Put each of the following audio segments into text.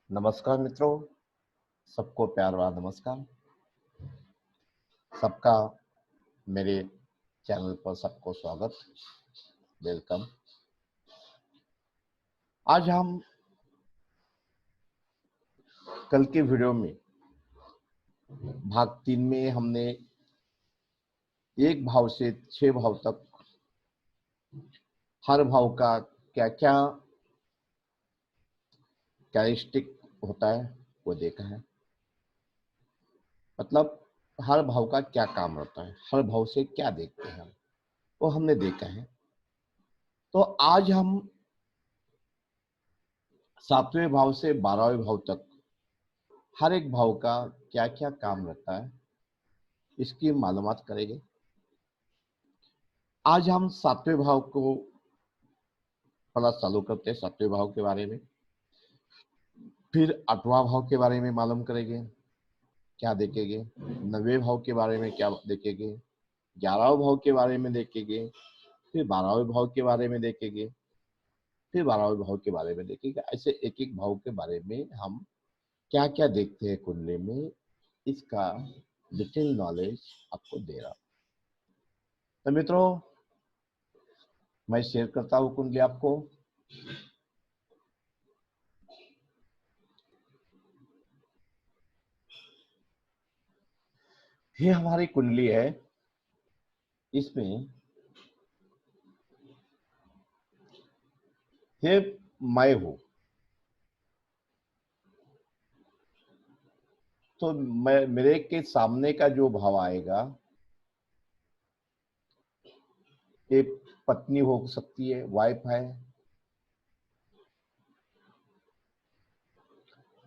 नमस्कार मित्रों, सबको प्यार भरा नमस्कार। सबका मेरे चैनल पर सबको स्वागत, वेलकम। आज हम कल के वीडियो में भाग 3 में हमने 1 भाव से 6 भाव तक हर भाव का क्या क्या कैरेक्टरिस्टिक होता है वो देखा है। मतलब हर भाव का क्या काम रहता है, हर भाव से क्या देखते हैं वो हमने देखा है। तो आज हम 7वें भाव से 12वें भाव तक हर एक भाव का क्या क्या काम रहता है इसकी मालूमात करेंगे। आज हम 7वें भाव को पढ़ना चालू करते हैं, 7वें भाव के बारे में। फिर 8वां भाव के बारे में मालूम करेंगे, क्या देखेंगे। 9वें भाव के बारे में क्या देखेंगे, 11वें भाव के बारे में देखेंगे। फिर 12वें भाव के बारे में देखेंगे, फिर 12वें भाव के बारे में देखेंगे। ऐसे एक एक भाव के बारे में हम क्या क्या देखते हैं कुंडली में, इसका डिटेल नॉलेज आपको दे रहा। तो मित्रों, मैं शेयर करता हूँ कुंडली आपको। ये हमारी कुंडली है, इसमें ये मैं हूं। तो मैं मेरे के सामने का जो भाव आएगा, ये पत्नी हो सकती है, वाइफ है,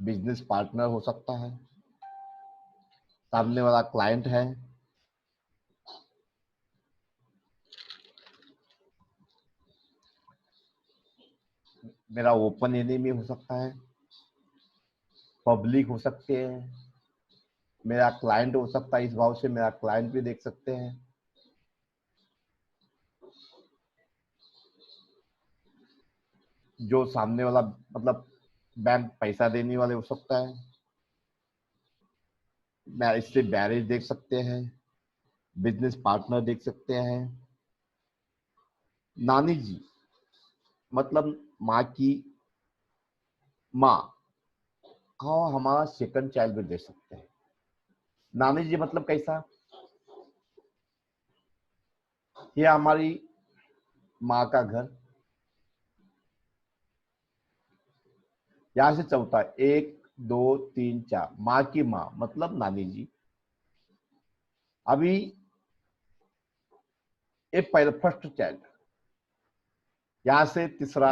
बिजनेस पार्टनर हो सकता है, सामने वाला क्लाइंट है, मेरा ओपन एनिमी हो सकता है, पब्लिक हो सकते हैं, मेरा क्लाइंट हो सकता है। इस भाव से मेरा क्लाइंट भी देख सकते हैं, जो सामने वाला मतलब बैंक पैसा देने वाले हो सकता है। मैं इससे बैरेज देख सकते हैं, बिजनेस पार्टनर देख सकते हैं, नानी जी मतलब माँ की माँ, हाँ हमारा सेकंड चाइल्ड भी देख सकते हैं। नानी जी मतलब कैसा, ये हमारी माँ का घर। यहां से चौथा, 1 2 3 4, माँ की माँ मतलब नानी जी। अभी ये पहला फर्स्ट चाइल्ड, यहां से तीसरा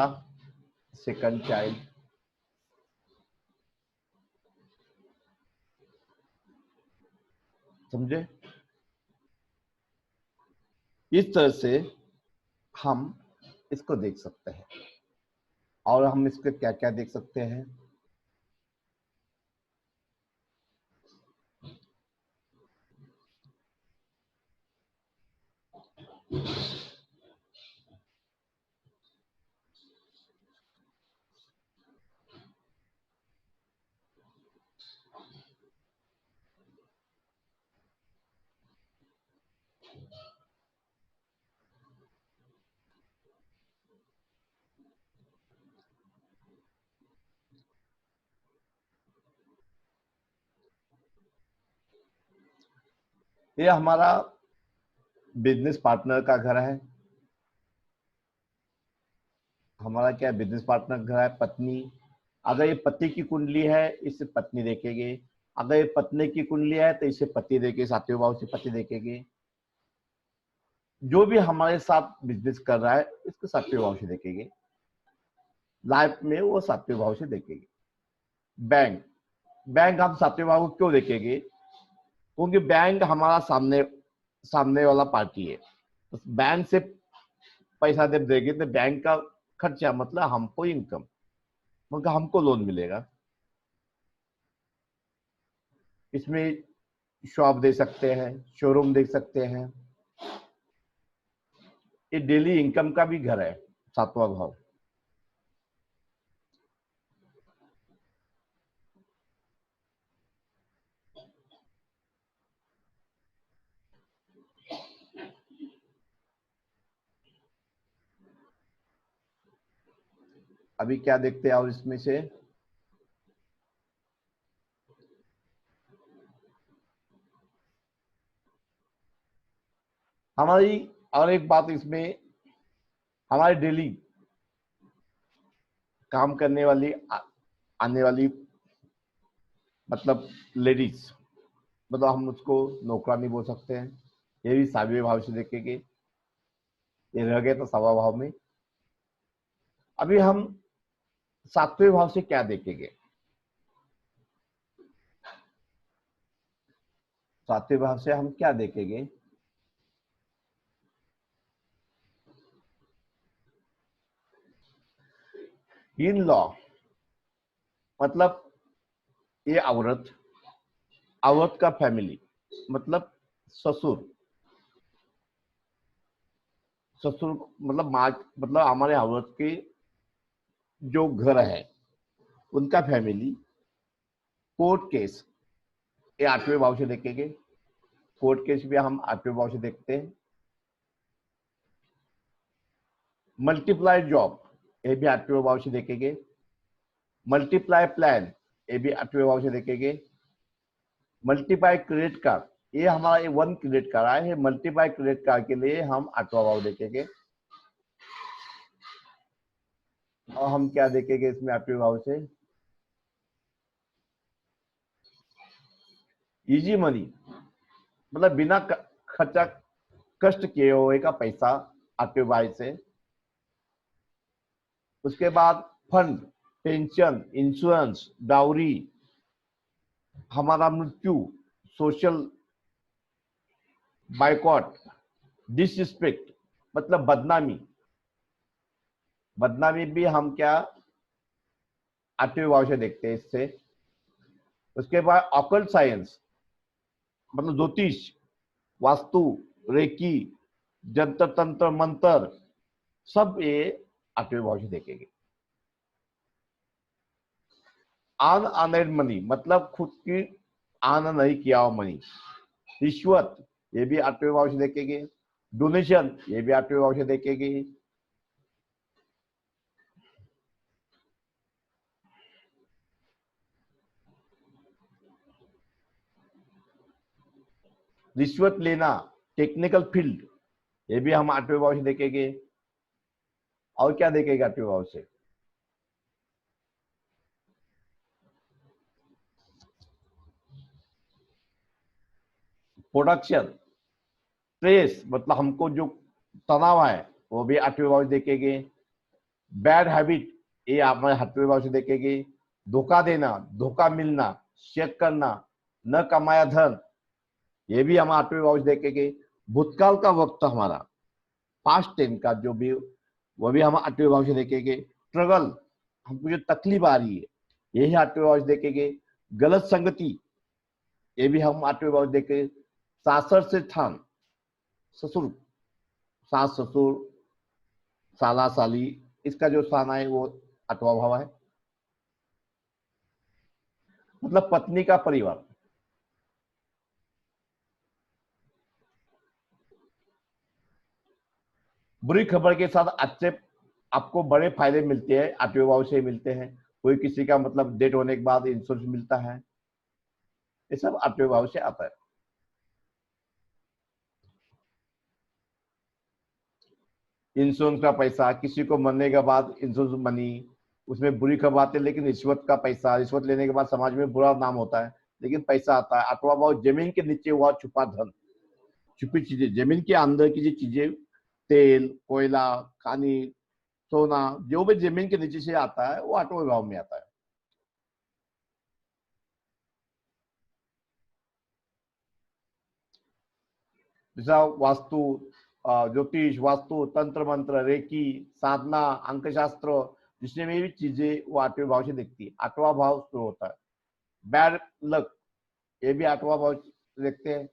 सेकंड चाइल्ड, समझे। इस तरह से हम इसको देख सकते हैं। और हम इसके क्या क्या देख सकते हैं, ये हमारा बिजनेस पार्टनर का घर है। हमारा क्या बिजनेस पार्टनर घर है, पत्नी। अगर ये पति की कुंडली है, इससे पत्नी देखेंगे। अगर ये पत्नी की कुंडली है तो इसे पति देखे, 7वें भाव से पति देखेंगे। जो भी हमारे साथ बिजनेस कर रहा है इसको 7वें भाव से देखेंगे, लाइफ में वो 7वें भाव से देखेंगे। बैंक, बैंक हम 7वें भाव को क्यों देखेंगे, क्योंकि बैंक हमारा सामने सामने वाला पार्टी है। तो बैंक से पैसा जब देंगे तो बैंक का खर्चा मतलब हमको इनकम, मतलब हमको लोन मिलेगा। इसमें शॉप दे सकते हैं, शोरूम देख सकते हैं। ये डेली इनकम का भी घर है, 7वां भाव। अभी क्या देखते हैं और इसमें से हमारी और एक बात इसमें, हमारे डेली काम करने वाली आने वाली मतलब लेडीज, मतलब हम उसको नौकरानी बोल सकते हैं, ये भी सातवें भाव से देखेंगे, ये रह गए तो सवा भाव में। अभी हम सातवें भाव से क्या देखेंगे? सातवें भाव से हम क्या देखेंगे? इन लॉ, मतलब ये औरत, औरत का फैमिली, मतलब ससुर, ससुर मतलब माँ, मतलब हमारे औरत के जो घर है उनका फैमिली, कोर्ट केस, ये आठवें भाव से देखेंगे। कोर्ट केस भी हम आठवें भाव से देखते हैं। मल्टीप्लाई जॉब, ये भी आठवें भाव से देखेंगे। मल्टीप्लाई प्लान, ये भी आठवें भाव से देखेंगे। मल्टीप्लाई क्रेडिट कार्ड, ये हमारा ये वन क्रेडिट कार्ड है, मल्टीप्लाई क्रेडिट कार्ड के लिए हम आठवां भाव देखेंगे। और हम क्या देखेंगे इसमें आठवें भाव से? इजी मनी, मतलब बिना खर्चा कष्ट किए हुए का पैसा, आठवें भाव से। उसके बाद फंड, पेंशन, इंश्योरेंस, डाउरी, हमारा मृत्यु, सोशल बाइकॉट, डिसरिस्पेक्ट, मतलब बदनामी, बदनामी भी हम क्या आठवें भाव से देखते हैं इससे। उसके बाद ऑकल्ट साइंस, मतलब ज्योतिष, वास्तु, रेकी, जंतर तंत्र मंत्र, सब ये आठवें भाव से देखेंगे। अनअर्न्ड मनी, मतलब खुद की आना नहीं किया हुआ मनी। रिश्वत, ये भी आठवें भाव से देखेंगे। डोनेशन, ये भी आठवें भाव से देखेंगे। रिश्वत लेना, टेक्निकल फील्ड, ये भी हम आठवें भाव से देखेंगे। और क्या देखेंगे आठवें भाव से? प्रोडक्शन, स्ट्रेस, मतलब हमको जो तनाव है वो भी आठवें भाव से देखेंगे। बैड हैबिट, ये आप आठवें भाव से देखेंगे। धोखा देना, धोखा मिलना, चेक करना, न कमाया धन, ये भी हम आठवें भाव से देखेंगे। भूतकाल का वक्त हमारा, पास्ट टेन का जो भी, वो भी हम आठवें भाव से देखेंगे। स्ट्रगल, हमको जो तकलीफ आ रही है, यही आठवें भाव से देखेंगे। गलत संगति, ये भी हम आठवें भाव से देखेंगे। सासर से थान, ससुर, सास ससुर, साला साली, इसका जो स्थान है वो आठवां भाव है। मतलब पत्नी का परिवार। बुरी खबर के साथ अच्छे आपको बड़े फायदे मिलते हैं, आठवें भाव से मिलते हैं। कोई किसी का मतलब डेट होने के बाद इंश्योरेंस मिलता है, ये सब आठवें भाव से आता है। इंश्योरेंस का पैसा, किसी को मरने के बाद इंश्योरेंस मनी, उसमें बुरी खबर आती है, लेकिन रिश्वत का पैसा, रिश्वत लेने के बाद समाज में बुरा नाम होता है, लेकिन पैसा आता है। आठवां भाव जमीन के नीचे हुआ छुपा धन, छुपी चीजें, जमीन के अंदर की जो चीजें, तेल, कोयला, खानी, सोना, जो भी जमीन के नीचे से आता है वो आठवें भाव में आता है। जैसा वास्तु, ज्योतिष, वास्तु, तंत्र मंत्र, रेकी, साधना, अंकशास्त्र, जिसमें भी चीजें वो आठवें भाव से दिखती है, आठवां भाव शुरू होता है। बैड लक, ये भी आठवां भाव से देखते हैं।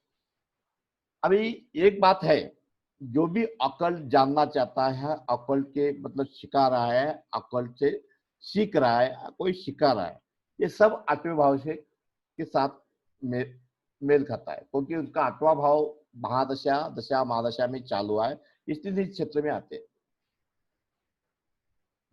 अभी एक बात है, जो भी अकल जानना चाहता है, अकल के मतलब सिखा रहा है, अकल से सीख रहा है, कोई सिखा रहा है, ये सब आठवें भाव से के साथ मेल खाता है, क्योंकि उसका आठवां भाव महादशा, दशा, महादशा में चालू है, इसलिए इस क्षेत्र में आते हैं।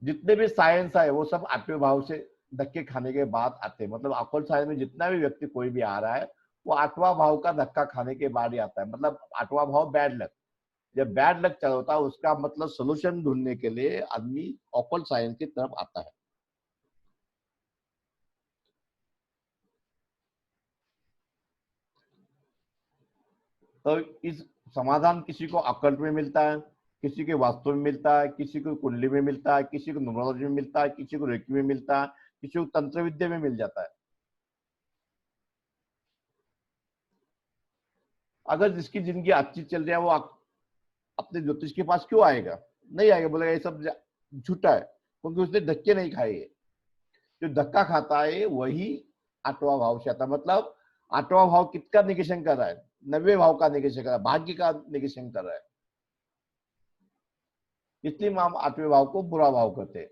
जितने भी साइंस है वो सब आठवें भाव से धक्के खाने के बाद आते हैं। मतलब अकल साइंस में जितना भी व्यक्ति कोई भी आ रहा है वो आठवां भाव का धक्का खाने के बाद ही आता है। मतलब आठवां भाव बैड लक, जब बैड लक चल होता है उसका मतलब सोल्यूशन ढूंढने के लिए आदमी ऑकल्ट साइंस की तरफ आता है। तो इस समाधान किसी को अकल्ट में मिलता है, किसी के वास्तु में मिलता है, किसी को कुंडली में मिलता है, किसी को न्यूमरोलॉजी में मिलता है, किसी को रेकी में मिलता है, किसी को तंत्र विद्या में मिल जाता है। अगर जिसकी जिंदगी अच्छी चल रही है वो अपने ज्योतिष के पास क्यों आएगा? नहीं आएगा, बोलेगा ये सब झूठा है, क्योंकि उसने धक्के नहीं खाए। जो धक्का खाता है वही आठवां भाव से आता है। मतलब आठवां भाव किसका निगेशन कर रहा है? 90वें भाव का निगेशन कर रहा है, भाग्य का निगेशन कर रहा है। इसलिए हम आठवें भाव को बुरा भाव करते हैं।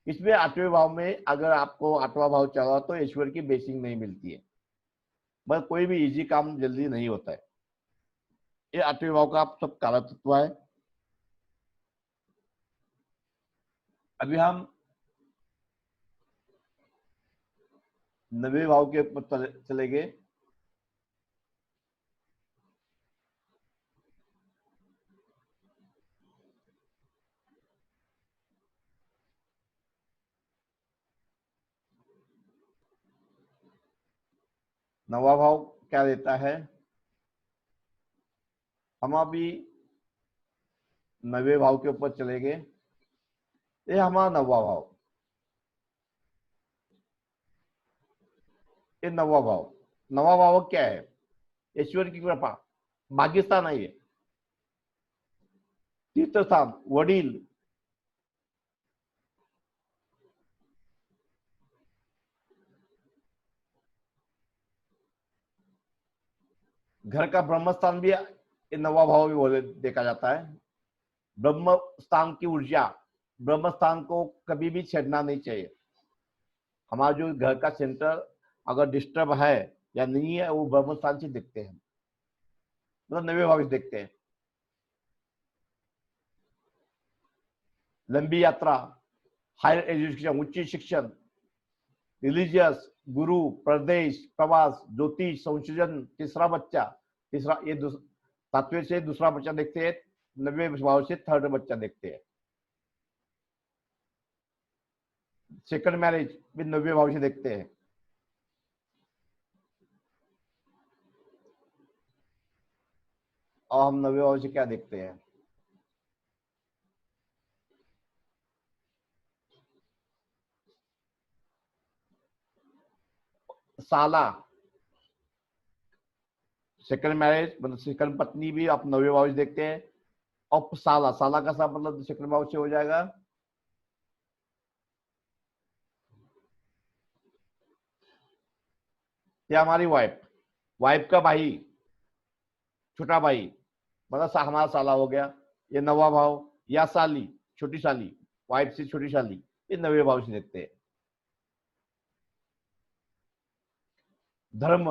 इसमें आठवें भाव में अगर आपको आठवां भाव चल रहा तो ईश्वर की ब्लेसिंग नहीं मिलती है, बस कोई भी इजी काम जल्दी नहीं होता है। ये आठवें भाव का आप सब काला तत्व है। अभी हम 90वें भाव के ऊपर चले गए। नवा भाव क्या देता है? हम अभी 90वें भाव के ऊपर चले गए। ये हमारा नवा भाव, ये नवा भाव। नवा भाव क्या है? ईश्वर की कृपा, भाग्य स्थान है ये, तीर्थ स्थान, वडील, घर का ब्रह्म स्थान भी ये नवा भाव भी बोले देखा जाता है। ब्रह्म स्थान की ऊर्जा, ब्रह्म स्थान को कभी भी छेड़ना नहीं चाहिए। हमारा जो घर का सेंटर अगर डिस्टर्ब है या नहीं है वो ब्रह्म स्थान से देखते हैं, मतलब 90वें भाव से देखते हैं। लंबी यात्रा, हायर एजुकेशन, उच्च शिक्षण, रिलीजियस, गुरु, प्रदेश, प्रवास, ज्योतिष, संशोधन, तीसरा बच्चा, तीसरा ये 7वें से दूसरा बच्चा देखते हैं, 90वें भाव से थर्ड बच्चा देखते हैं। सेकंड मैरिज भी 90वें भाव से देखते हैं। और हम 90वें भाव से क्या देखते हैं? साला, सेकंड मैरिज मतलब सेकंड पत्नी भी आप 90वें भाव से देखते हैं। और साला, साला का सा मतलब सेकंड भाव से हो जाएगा। ये हमारी वाइफ, वाइफ का भाई, छोटा भाई, मतलब हमारा साला हो गया, ये नवा भाव। या साली, छोटी साली, वाइफ से छोटी साली, ये 90वें भाव से देखते हैं। धर्म,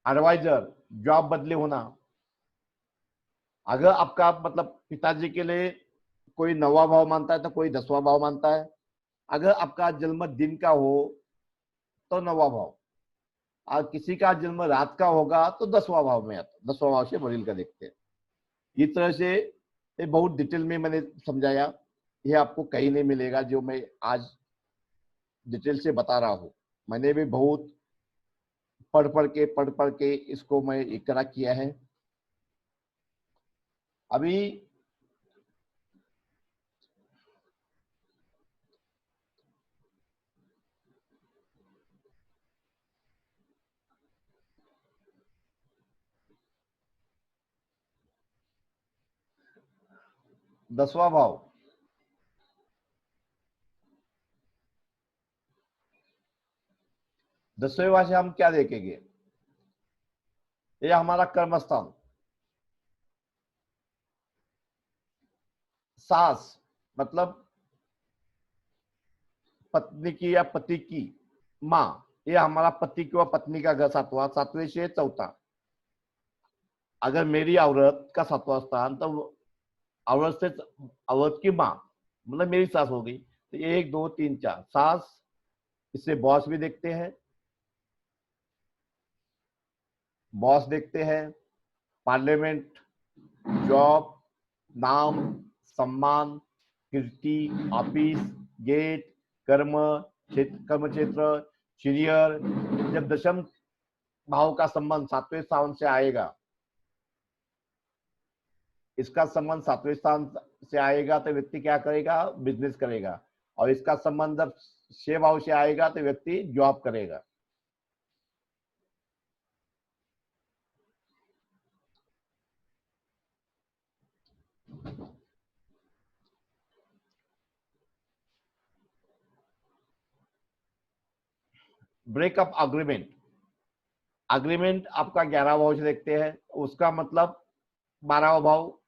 एडवाइजर, जॉब बदले होना। अगर आपका मतलब पिताजी के लिए कोई 9वां भाव मानता है तो कोई 10वां भाव मानता है। अगर आपका जन्म दिन का हो तो 9वां भाव, और किसी का जन्म रात का होगा तो 10वां भाव में आता, 10वां भाव से वरील का देखते हैं। इस तरह से ये बहुत डिटेल में मैंने समझाया। ये आपको कहीं नहीं मिलेगा जो मैं आज डिटेल से बता रहा हूँ। मैंने भी बहुत पढ़ पढ़ के इसको मैं इकरा किया है। अभी 10वां भाव, 10वें भाव से हम क्या देखेंगे? ये हमारा कर्मस्थान, सास मतलब पत्नी की या पति की माँ, ये हमारा पति की व पत्नी का घर 7वां, 7वें से चौथा। अगर मेरी औरत का 7वां स्थान तो औरत से औरत की माँ, मतलब मेरी सास हो गई, तो 1 2 3 4 सास। इससे बॉस भी देखते हैं, बॉस देखते हैं, पार्लियामेंट, जॉब, नाम, सम्मान, कीर्ति, ऑफिस, गेट, कर्म क्षेत्र, कर्म क्षेत्र, सीनियर। जब दशम भाव का संबंध 7वें स्थान से आएगा, इसका संबंध 7वें स्थान से आएगा तो व्यक्ति क्या करेगा, बिजनेस करेगा। और इसका संबंध जब 6 भाव से आएगा तो व्यक्ति जॉब करेगा। ब्रेकअप अग्रीमेंट, अग्रीमेंट आपका 11 भाव से देखते हैं, उसका मतलब 12वां भाव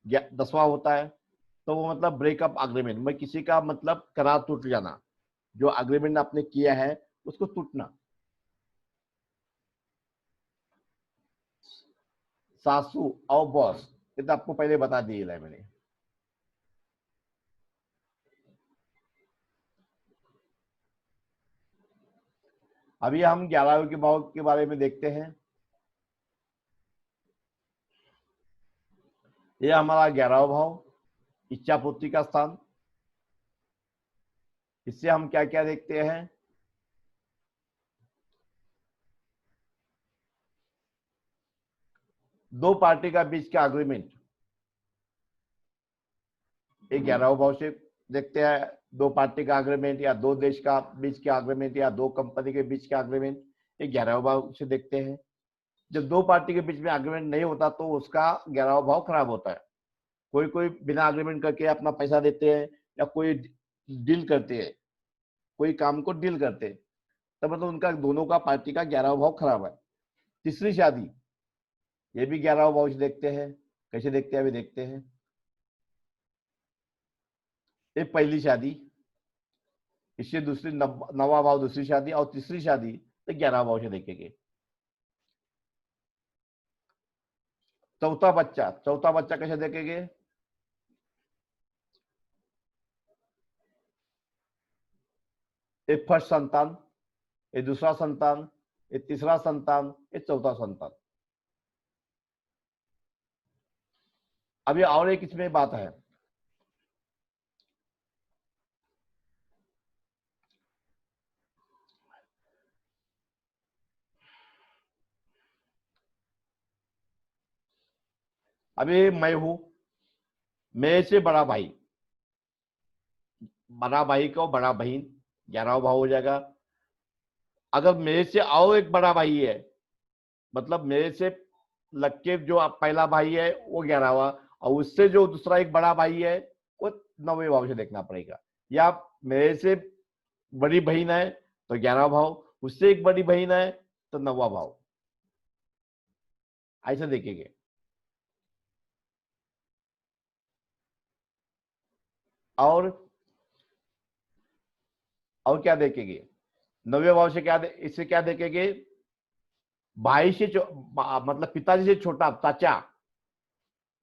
10वां होता है। तो वो मतलब ब्रेकअप अग्रीमेंट में किसी का मतलब करार टूट जाना, जो अग्रीमेंट आपने किया है उसको टूटना। सासू और बॉस, ये तो आपको पहले बता दिया है मैंने। अभी हम 11वें के भाव के बारे में देखते हैं। ये हमारा 11वां भाव, इच्छा पूर्ति का स्थान। इससे हम क्या क्या देखते हैं, दो पार्टी का बीच का अग्रीमेंट, ये 11वां भाव से देखते हैं। दो पार्टी का अग्रीमेंट या दो देश का बीच का अग्रीमेंट या दो कंपनी के बीच का अग्रीमेंट, ये 11वां भाव से देखते हैं। जब दो पार्टी के बीच में अग्रीमेंट नहीं होता तो उसका 11वां भाव खराब होता है। कोई कोई बिना अग्रीमेंट करके अपना पैसा देते हैं, या कोई डील करते हैं, कोई काम को डील करते हैं, तब मतलब उनका दोनों का पार्टी का 11वां भाव खराब है। तीसरी शादी, ये भी 11वां भाव से देखते हैं। कैसे देखते हैं अभी देखते हैं। ये पहली शादी, इससे दूसरी नवा भाव दूसरी शादी, और तीसरी शादी तो 11 भाव से देखेंगे। चौथा बच्चा, चौथा बच्चा कैसे देखेंगे, ये फर्स्ट संतान, ये दूसरा संतान, ये तीसरा संतान, ये चौथा संतान। अभी और एक इसमें बात है, अभी मैं हूं, मेरे से बड़ा भाई, बड़ा भाई को बड़ा बहन, 11वां भाव हो जाएगा। अगर मेरे से और एक बड़ा भाई है, मतलब मेरे से लग के जो पहला भाई है वो 11वां, और उससे जो दूसरा एक बड़ा भाई है वो 9वें भाव से देखना पड़ेगा। या मेरे से बड़ी बहन है तो 11वां भाव, उससे एक बड़ी बहन है तो 9वां भाव, ऐसे देखेंगे। और क्या देखेंगे, 9वें भाव से क्या इससे क्या देखेंगे, भाई से मतलब पिताजी से छोटा चाचा,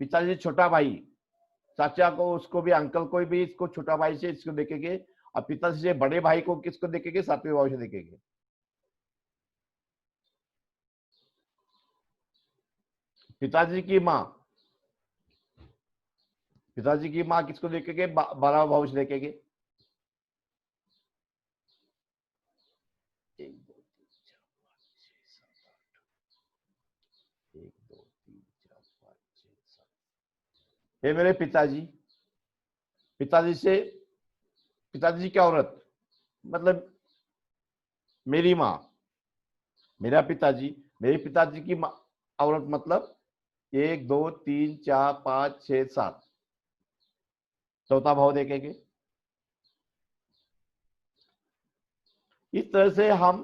पिताजी से छोटा भाई, चाचा को उसको भी, अंकल को भी इसको छोटा भाई से इसको देखेंगे। और पिताजी से बड़े भाई को किसको देखेंगे, 7वें भाव से देखेंगे। पिताजी की माँ, पिताजी की माँ किसको देखेंगे, 12वां भाव से देखेंगे। 1 2 3 4 5 6 7 8, 1 2 3 4 5 6 7। ये मेरे पिताजी, पिताजी से, पिताजी की औरत मतलब मेरी माँ, मेरा पिताजी, मेरे पिताजी की औरत मतलब 1 2 3 4 5 6 7, चौथा भाव देखेंगे। इस तरह से हम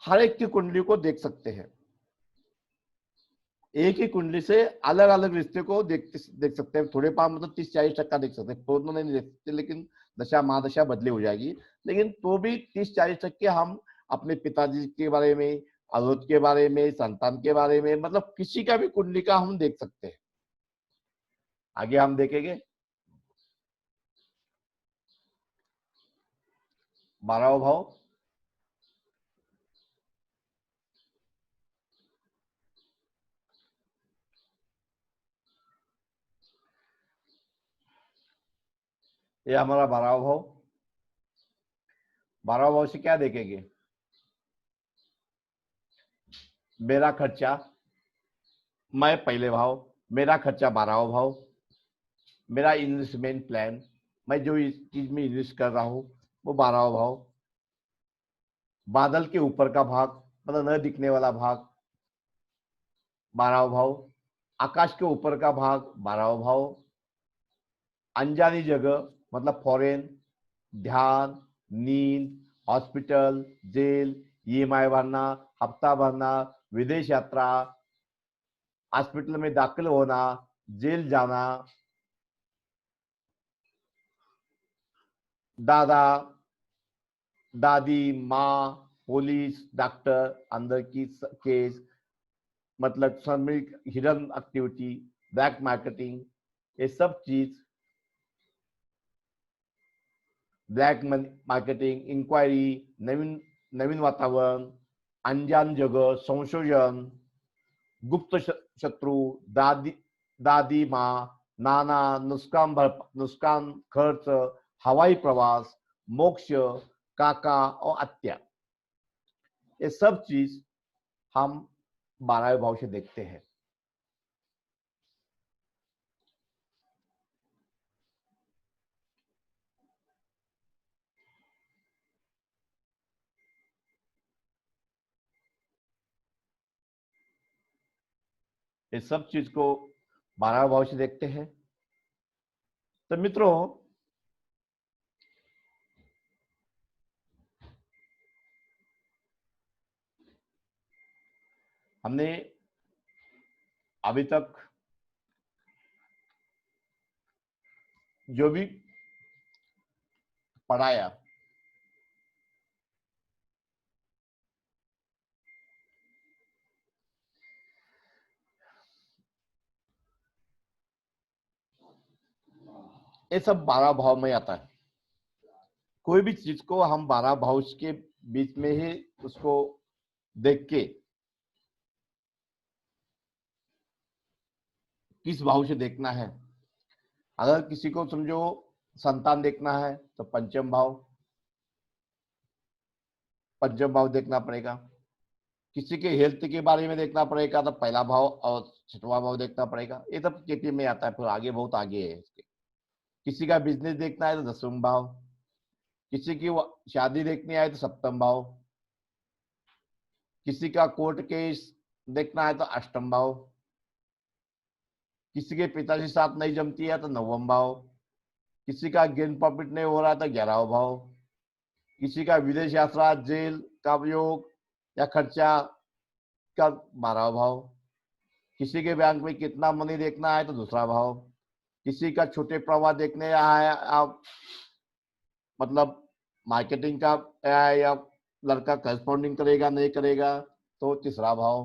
हर एक की कुंडली को देख सकते हैं। एक ही कुंडली से अलग अलग रिश्ते को देख सकते हैं। थोड़े पास मतलब 30-40% देख सकते हैं, तो नहीं देख सकते, लेकिन दशा महादशा बदली हो जाएगी। लेकिन तो भी 30-40% हम अपने पिताजी के बारे में, औरत के बारे में, संतान के बारे में, मतलब किसी का भी कुंडली का हम देख सकते हैं। आगे हम देखेंगे। 12वां भाव, ये हमारा 12वां भाव। 12वां भाव से क्या देखेंगे? मेरा खर्चा, मैं पहले भाव, मेरा खर्चा 12वां भाव, मेरा इन्वेस्टमेंट प्लान, मैं जो इस चीज में इन्वेस्ट कर रहा हूं वो 12वां भाव। बादल के ऊपर का भाग मतलब न दिखने वाला भाग 12वां भाव। आकाश के ऊपर का भाग 12वां भाव। अनजानी जगह मतलब फॉरेन, ध्यान, नींद, हॉस्पिटल, जेल, ईएमआई भरना, हफ्ता भरना, विदेश यात्रा, हॉस्पिटल में दाखिल होना, जेल जाना, दादा दादी, माँ, पुलिस, डॉक्टर, अंदर की केस, मतलब श्रमिक, हिडन एक्टिविटी, ब्लैक मार्केटिंग, ये सब चीज, ब्लैक मार्केटिंग, इंक्वायरी, नवीन नवीन वातावरण, अनजान जगह, संशोधन, गुप्त शत्रु, दादी दादी माँ, नाना, नुकसान खर्च, हवाई प्रवास, मोक्ष, काका और हत्या, ये सब चीज हम 12वें भाव से देखते हैं। इस सब चीज को 12वें भाव से देखते हैं। तो मित्रों, हमने अभी तक जो भी पढ़ाया, ये सब 12 भाव में आता है। कोई भी चीज को हम 12 भाव के बीच में ही उसको देख के, किस भाव से देखना है। अगर किसी को समझो संतान देखना है तो पंचम भाव देखना पड़ेगा। किसी के हेल्थ के बारे में देखना पड़ेगा तो पहला भाव और छठवां भाव देखना पड़ेगा। ये सब केपी में आता है, फिर आगे बहुत आगे है इसके। किसी का बिजनेस देखना है तो 10वां भाव, किसी की शादी देखनी है तो 7वां भाव, किसी का कोर्ट केस देखना है तो 8वां भाव, किसी के पिताजी साथ नहीं जमती है तो 9वां भाव, किसी का गेन प्रॉफिट नहीं हो रहा तो 11वां भाव, किसी का विदेश यात्रा, जेल का योग या खर्चा का 12वां भाव, किसी के बैंक में कितना मनी देखना है तो दूसरा भाव, किसी का छोटे प्रवाह देखने आया है आप, मतलब मार्केटिंग का है या लड़का करस्पॉन्डिंग करेगा नहीं करेगा तो तीसरा भाव,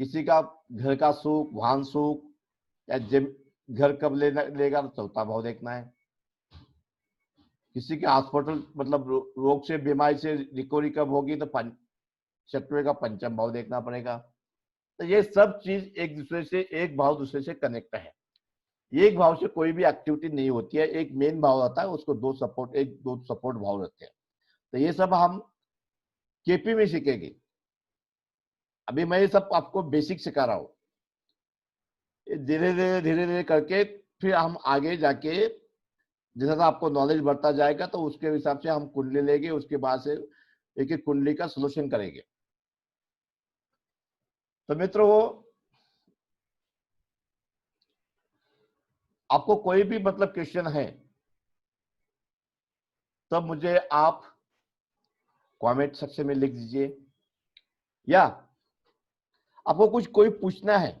किसी का घर का सुख, वाहन सुख या घर कब लेगा तो चौथा भाव देखना है, किसी के हॉस्पिटल मतलब रोग से, बीमारी से रिकवरी कब होगी तो छठवें का पंचम भाव देखना पड़ेगा। तो ये सब चीज एक दूसरे से, एक भाव दूसरे से कनेक्ट है। एक भाव से कोई भी एक्टिविटी नहीं होती है, एक मेन भाव आता है, उसको दो सपोर्ट भाव रहते हैं। तो ये सब हम केपी में सीखेंगे। अभी मैं ये सब आपको बेसिक सिखा रहा हूँ, धीरे धीरे करके फिर हम आगे जाके जैसा आपको नॉलेज बढ़ता जाएगा तो उसके हिसाब से हम कुंडली लेंगे, उसके बाद से एक एक कुंडली का सोल्यूशन करेंगे। तो मित्रों, आपको कोई भी मतलब क्वेश्चन है तो मुझे आप कमेंट सेक्शन में लिख दीजिए, या आपको कुछ कोई पूछना है,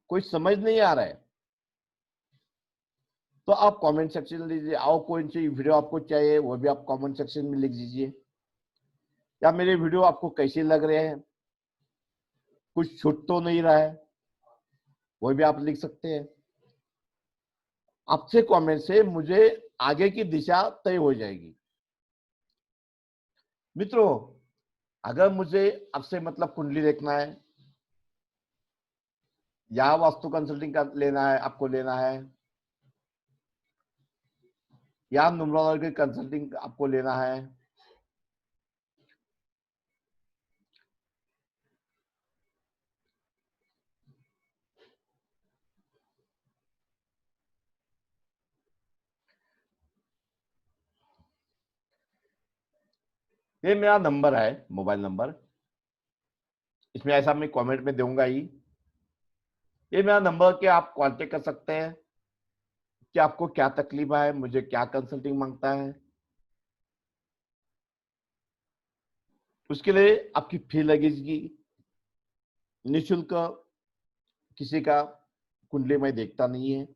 कोई समझ नहीं आ रहा है तो आप कमेंट सेक्शन में लीजिए। और कोई सी वीडियो आपको चाहिए वो भी आप कमेंट सेक्शन में लिख दीजिए, या मेरे वीडियो आपको कैसे लग रहे हैं, कुछ छूट तो नहीं रहा है वो भी आप लिख सकते हैं। आपसे कमेंट से मुझे आगे की दिशा तय हो जाएगी। मित्रों, अगर मुझे आपसे मतलब कुंडली देखना है या वास्तु कंसल्टिंग का लेना है, आपको लेना है, या न्यूमरोलॉजी कंसल्टिंग आपको लेना है, ये मेरा नंबर है, मोबाइल नंबर। इसमें ऐसा मैं कमेंट में दूंगा ही। ये मेरा नंबर के आप कांटेक्ट कर सकते हैं कि आपको क्या तकलीफ है, मुझे क्या कंसल्टिंग मांगता है। उसके लिए आपकी फी लगेगी निःशुल्क। किसी का कुंडली में देखता नहीं है।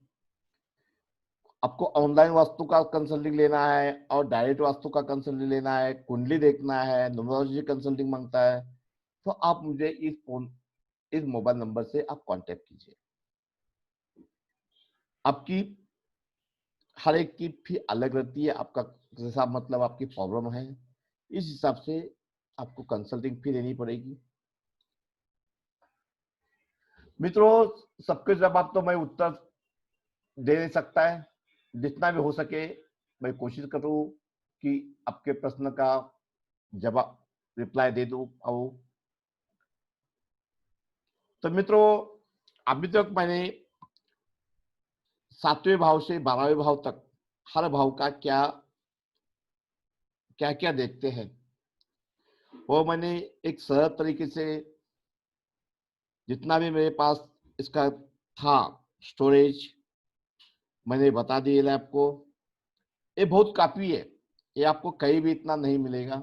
आपको ऑनलाइन वास्तु का कंसल्टिंग लेना है और डायरेक्ट वास्तु का कंसल्टिंग लेना है, कुंडली देखना है, न्यूमरोलॉजी कंसल्टिंग मांगता है, तो आप मुझे इस मोबाइल नंबर से आप कांटेक्ट कीजिए। आपकी हर एक की फी अलग रहती है। आपका जैसा मतलब आपकी प्रॉब्लम है, इस हिसाब से आपको कंसल्टिंग फी देनी पड़ेगी। मित्रों, सबके जवाब तो मैं उत्तर दे नहीं सकता है। जितना भी हो सके मैं कोशिश करूं कि आपके प्रश्न का जवाब रिप्लाई दे दूं। और तो मित्रों, अभी तक मैंने 7वें भाव से 12वें भाव तक हर भाव का क्या क्या क्या देखते हैं वो मैंने एक सरल तरीके से, जितना भी मेरे पास इसका था स्टोरेज, मैंने बता दिया है आपको। ये बहुत काफी है, ये आपको कहीं भी इतना नहीं मिलेगा।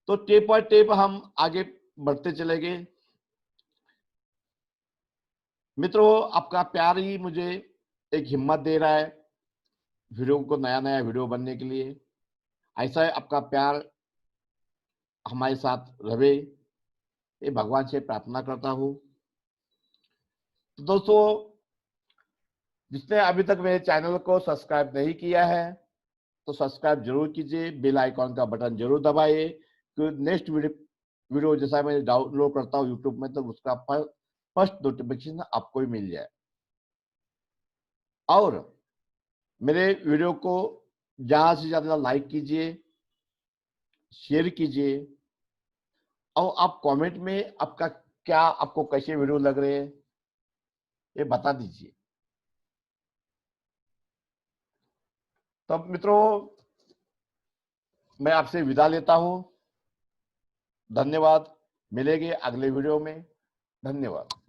तो टेप बाय टेप हम आगे बढ़ते चले गए। मित्रों, आपका प्यार ही मुझे एक हिम्मत दे रहा है वीडियो को, नया नया वीडियो बनने के लिए। ऐसा है आपका प्यार हमारे साथ रहे, ये भगवान से प्रार्थना करता हूँ। तो दोस्तों, जिसने अभी तक मेरे चैनल को सब्सक्राइब नहीं किया है तो सब्सक्राइब जरूर कीजिए, बेल आइकॉन का बटन जरूर दबाइए कि नेक्स्ट वीडियो जैसा मैं डाउनलोड करता हूँ यूट्यूब में तो उसका फर्स्ट नोटिफिकेशन आपको ही मिल जाए। और मेरे वीडियो को ज्यादा से ज्यादा लाइक कीजिए, शेयर कीजिए, और आप कमेंट में आपका क्या, आपको कैसे वीडियो लग रहे हैं ये बता दीजिए। तब मित्रों, मैं आपसे विदा लेता हूं। धन्यवाद। मिलेंगे अगले वीडियो में। धन्यवाद।